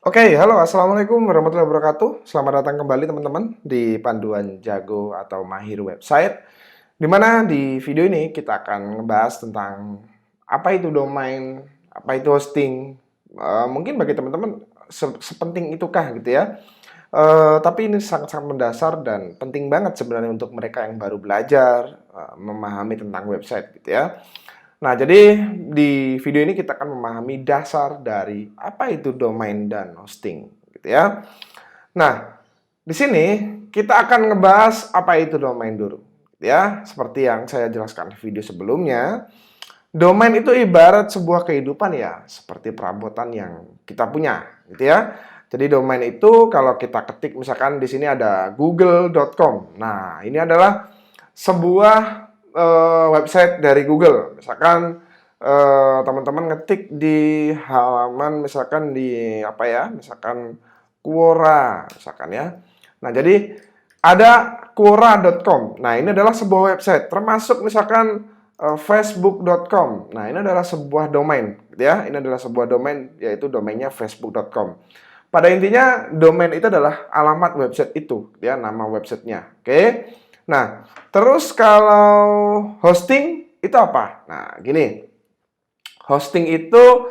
Oke, halo, assalamualaikum warahmatullahi wabarakatuh. Selamat datang kembali teman-teman di Panduan Jago atau Mahir Website. Di mana di video ini kita akan ngebahas tentang apa itu domain, apa itu hosting. Mungkin bagi teman-teman sepenting itukah gitu ya. Tapi ini sangat-sangat mendasar dan penting banget sebenarnya untuk mereka yang baru belajar memahami tentang website gitu ya. Nah, jadi di video ini kita akan memahami dasar dari apa itu domain dan hosting, gitu ya. Nah, di sini kita akan ngebahas apa itu domain dulu, gitu ya. Seperti yang saya jelaskan di video sebelumnya, domain itu ibarat sebuah kehidupan ya, seperti perabotan yang kita punya, gitu ya. Jadi domain itu kalau kita ketik misalkan di sini ada google.com. Nah, ini adalah sebuah website dari Google. Misalkan teman-teman ngetik di halaman misalkan di apa ya? Misalkan Quora misalkan ya. Nah, jadi ada Quora.com. Nah, ini adalah sebuah website termasuk misalkan facebook.com. Nah, ini adalah sebuah domain gitu ya. Ini adalah sebuah domain yaitu domainnya facebook.com. Pada intinya domain itu adalah alamat website itu, ya, nama websitenya. Oke. Nah, terus kalau hosting itu apa? Nah, gini. Hosting itu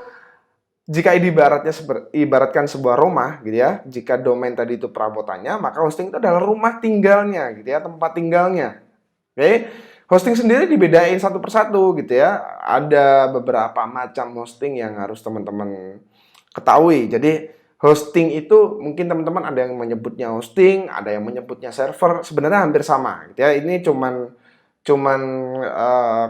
jika ibaratkan sebuah rumah gitu ya. Jika domain tadi itu perabotannya, maka hosting itu adalah rumah tinggalnya gitu ya, tempat tinggalnya. Oke. Hosting sendiri dibedain satu persatu gitu ya. Ada beberapa macam hosting yang harus teman-teman ketahui. Jadi hosting itu mungkin teman-teman ada yang menyebutnya hosting, ada yang menyebutnya server, sebenarnya hampir sama gitu ya. Ini cuman cuman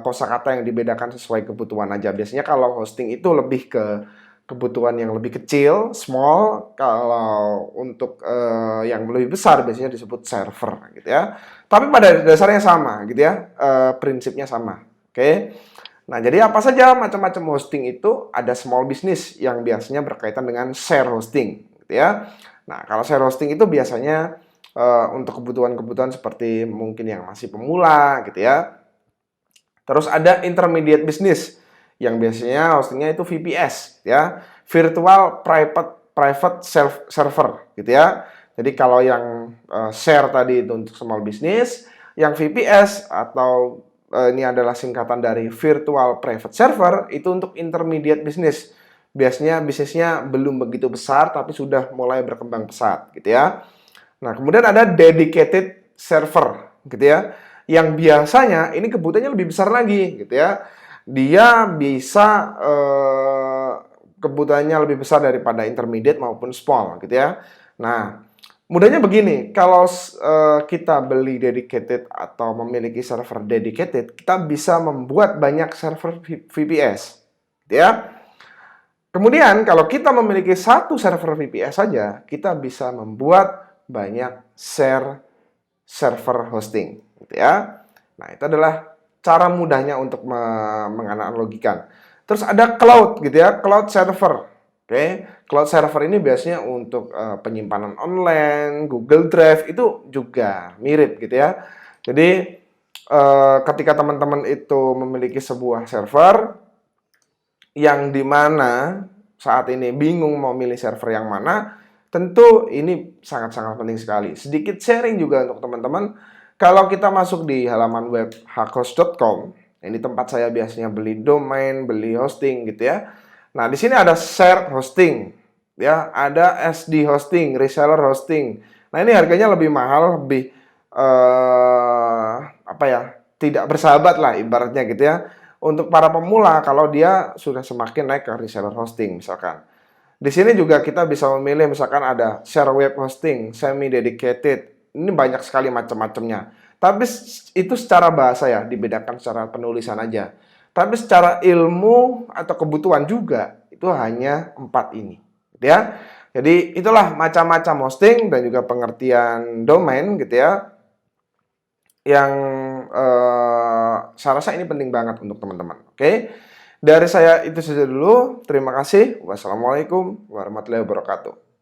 kosakata yang dibedakan sesuai kebutuhan aja. Biasanya kalau hosting itu lebih ke kebutuhan yang lebih kecil, small. Kalau untuk yang lebih besar biasanya disebut server gitu ya. Tapi pada dasarnya sama gitu ya, prinsipnya sama. Oke. Nah, jadi apa saja macam-macam hosting itu? Ada small business yang biasanya berkaitan dengan share hosting gitu ya. Nah, kalau share hosting itu biasanya untuk kebutuhan-kebutuhan seperti mungkin yang masih pemula gitu ya. Terus ada intermediate business yang biasanya hostingnya itu VPS ya, virtual private server gitu ya. Jadi kalau yang share tadi itu untuk small business, yang VPS atau ini adalah singkatan dari virtual private server itu untuk intermediate business. Biasanya bisnisnya belum begitu besar tapi sudah mulai berkembang pesat gitu ya. Nah, kemudian ada dedicated server gitu ya. Yang biasanya ini kebutuhannya lebih besar lagi gitu ya. Dia bisa kebutuhannya lebih besar daripada intermediate maupun small gitu ya. Nah, mudahnya begini, kalau kita beli dedicated atau memiliki server dedicated, kita bisa membuat banyak server VPS gitu ya. Kemudian kalau kita memiliki satu server VPS saja, kita bisa membuat banyak server hosting, gitu ya. Nah, itu adalah cara mudahnya untuk menganalogikan. Terus ada cloud, gitu ya, cloud server. Oke, cloud server ini biasanya untuk penyimpanan online, Google Drive itu juga mirip, gitu ya. Jadi ketika teman-teman itu memiliki sebuah server yang dimana saat ini bingung mau milih server yang mana, tentu ini sangat-sangat penting sekali. Sedikit sharing juga untuk teman-teman, kalau kita masuk di halaman web hakhost.com, ini tempat saya biasanya beli domain, beli hosting gitu ya. Nah, di sini ada shared hosting, ya, ada SD hosting, reseller hosting. Nah, ini harganya lebih mahal, lebih apa ya? Tidak bersahabat lah ibaratnya gitu ya. Untuk para pemula kalau dia sudah semakin naik ke reseller hosting misalkan. Di sini juga kita bisa memilih misalkan ada share web hosting, semi dedicated. Ini banyak sekali macam-macamnya. Tapi itu secara bahasa ya, dibedakan secara penulisan aja. Tapi secara ilmu atau kebutuhan juga itu hanya 4 ini, gitu ya. Jadi itulah macam-macam hosting dan juga pengertian domain gitu ya, yang saya rasa ini penting banget untuk teman-teman. Oke, dari saya itu saja dulu. Terima kasih. Wassalamualaikum warahmatullahi wabarakatuh.